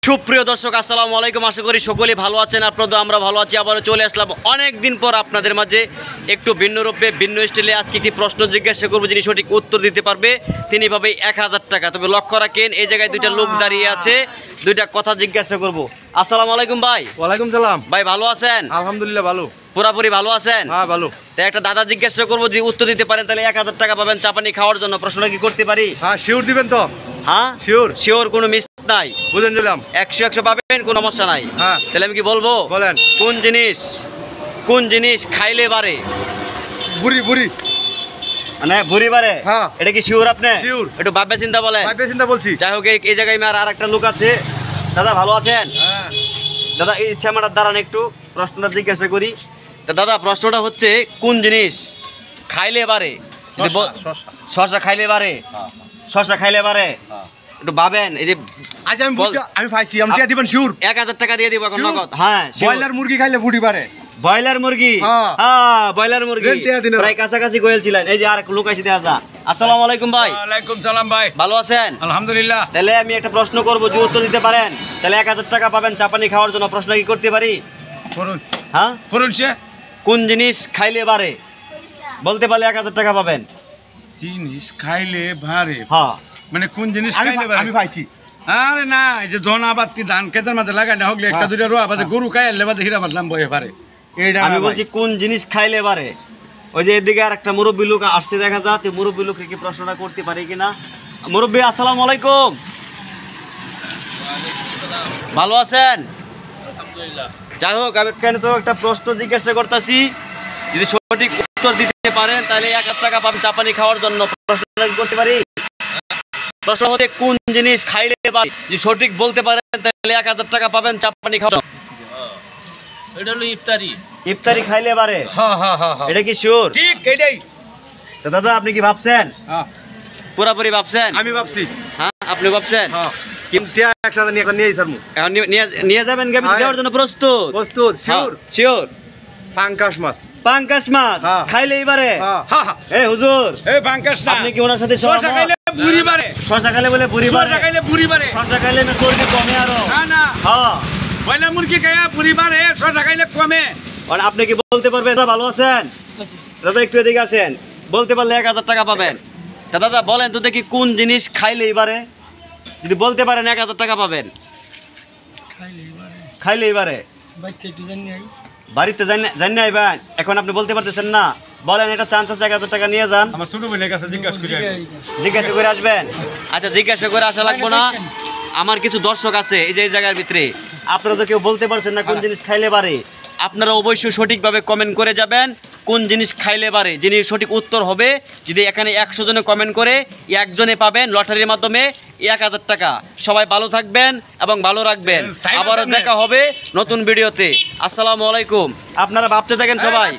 সুপ্রিয় দর্শক আসসালামু আলাইকুম। আশা করি সকলেই ভালো আছেন। আপনাদের আমরা ভালো আছি। আবারও চলে আসলাম অনেক দিন পর আপনাদের মাঝে একটু ভিন্ন রূপে ভিন্ন স্টাইলে। আজকে একটি প্রশ্ন জিজ্ঞাসা করবো, যিনি সঠিক উত্তর দিতে পারবে তিনি পাবে 1000 টাকা। তবে লক্ষ্য রাখেন, এই জায়গায় দুইটা লোক দাঁড়িয়ে আছে, দুইটা কথা জিজ্ঞাসা করব। আসসালামু আলাইকুম ভাই। ওয়ালাইকুম সালাম ভাই ভালো আছেন? আলহামদুলিল্লাহ ভালো। পুরাপুরি ভালো আছেন? হ্যাঁ ভালো। তাই একটা দাদা জিজ্ঞাসা করবো, যদি উত্তর দিতে পারেন তাহলে 1000 টাকা পাবেন চাপানি খাওয়ার জন্য। প্রশ্নটা কি করতে পারি? হ্যাঁ শিওর দিবেন তো? হ্যাঁ শিওর। শিওর, কোনো মিস নাই। বুঝেন দিলাম। 100 পাবেন, কোনো সমস্যা নাই। হ্যাঁ তাহলে আমি কি বলবো? বলেন। কোন জিনিস খাইলে বাড়ে? বুড়ি বুড়ি মানে বুড়ি বাড়ে? হ্যাঁ। এটা কি শিওর আপনি? শিওর। একটু ভাববে চিন্তা বলেন। ভাইবে চিন্তা বলছি। যাই হোক, এই জায়গায় আর একটা লোক আছে। দাদা ভালো আছেন? হ্যাঁ দাদা এই ইচ্ছা আমার দাঁড়ান, একটু প্রশ্নটা জিজ্ঞাসা করি। তা দাদা প্রশ্নটা হচ্ছে, কোন জিনিস খাইলে বাড়ে? যদি শশা খাইলে বাড়ে? শশা খাইলে বাড়ে? একটু ভাবেন। এই যে আচ্ছা আমি পাইছি, আমি টিয়া দিবেন শিওর। 1000 টাকা দিয়ে দিব এখন Sure? নগদ। হ্যাঁ ব্রয়লার মুরগি খাইলে বুড়ি পারে। ব্রয়লার মুরগি? হ্যাঁ। হ্যাঁ ব্রয়লার মুরগি। টিয়া দিন। প্রায় কাছাকাছি গোয়েলছিলেন। এই যে আর লোক আসি দেখা যা। আসসালামু আলাইকুম ভাই। ওয়ালাইকুম সালাম ভাই। ভালো আছেন? আলহামদুলিল্লাহ। তাহলে আমি একটা প্রশ্ন করব, যদি উত্তর দিতে পারেন তাহলে 1000 টাকা পাবেন চাপানি খাওয়ার জন্য। প্রশ্ন কি করতে পারি? করুন হ্যাঁ। করুন। সে কোন জিনিস খাইলে বাড়ে? বলতে পারলে 1000 টাকা পাবেন। জিনিস খাইলে ভারে, হ্যাঁ। মানে কোন জিনিস খাইলে ভারে? আমি পাইছি। আরে না, এই যে ধন আবাদ ধান খেতের মধ্যে লাগাই না হগলে একটা দুইটা রোয়া বাদে গরু খাইলে বাদে হীরা বাদলাম বয়ে পারে। এইটা আমি বলছি কোন জিনিস খাইলে বাড়ে। ওই যে এদিকে আর একটা মুরব্বী লোক আসছে দেখা যাচ্ছে, মুরব্বী লোক কি প্রশ্নটা করতে পারি কিনা। মুরব্বী আসসালামু আলাইকুম। ভালো আছেন? যাই হোক, আমি কেন তো একটা প্রশ্ন জিজ্ঞাসা করতেছি, যদি সঠিক উত্তর দিতে পারেন তাহলে 1000 টাকা পাবেন চাপানি খাওয়ার জন্য। প্রশ্নটা করতে পারি? প্রশ্ন হচ্ছে, কোন জিনিস খাইলে বাড়ে? যদি সঠিক বলতে পারেন তাহলে 1000 টাকা পাবেন চাপানি খাওয়ার জন্য। এটা হলো ইফতারি। ইফতারি খাইলে বাড়ে? হ্যাঁ হ্যাঁ হ্যাঁ হ্যাঁ এটা কি শিওর? ঠিক এইটাই। তা দাদা আপনি কি ভাবছেন? হ্যাঁ পুরাপুরি ভাবছেন? আমি ভাবছি। হ্যাঁ আপনি ভাবছেন? হ্যাঁ কি টিয়া একসাথে নিয়ে এখন নিয়ে স্যার এখন নিয়ে যাবেন? গাবি হ্যাঁ। দেওয়ার জন্য প্রস্তুত? প্রস্তুত শিওর। শিওর। পাঙ্কাশ মাছ। পাঙ্কাশ মাছ হ্যাঁ। খাইলে এবারে? হ্যাঁ হ্যাঁ হ্যাঁ। এই হুজুর, এই বাঙ্কাস না, আপনি কি ওনার সাথে শশা সহমত? খাইলে বুড়ি পারে। শশা খাইলে বলে বুড়ি বাড়ে? শশা খাইলে বুড়ি পারে। শশা খাইলে না চর্বি কমে আরো? না না, হ্যাঁ। ব্রয়লার মুরগি খাইয়া বুড়ি পারে, শশা খাইলে কমে। আর আপনি কি বলতে পারবেন? দাদা ভালো আছেন? দাদা একটু এদিকে আসেন। বলতে পারলে 1000 টাকা পাবেন। তা দাদা বলেন তো দেখি, কোন জিনিস খাইলে এবারে? যদি বলতে পারেন 1000 টাকা পাবেন। খাইলে এবারে? বাড়িতে জানি আইবেন, এখন আপনি বলতে পারতেছেন না। বলেন, এটা চান্স আছে, 1000 টাকা নিয়ে যান। আমার ছোট বোনের কাছে জিজ্ঞাসা করি। জিজ্ঞাসা করে আসবেন? আচ্ছা জিজ্ঞাসা করে আসা লাগবো না। আমার কিছু দর্শক আছে এই যে এই জায়গার ভিতরে, আপনারা তো কেউ বলতে পারছেন না কোন জিনিস খাইলে বাড়ে। আপনারা অবশ্যই সঠিকভাবে কমেন্ট করে যাবেন কোন জিনিস খাইলে বাড়ে। যিনি সঠিক উত্তর হবে, যদি এখানে 100 জনে কমেন্ট করে একজনে পাবেন লটারির মাধ্যমে 1000 টাকা। সবাই ভালো থাকবেন এবং ভালো রাখবেন। আবারও দেখা হবে নতুন ভিডিওতে। আসসালামু আলাইকুম। আপনারা ভাবতে থাকেন সবাই।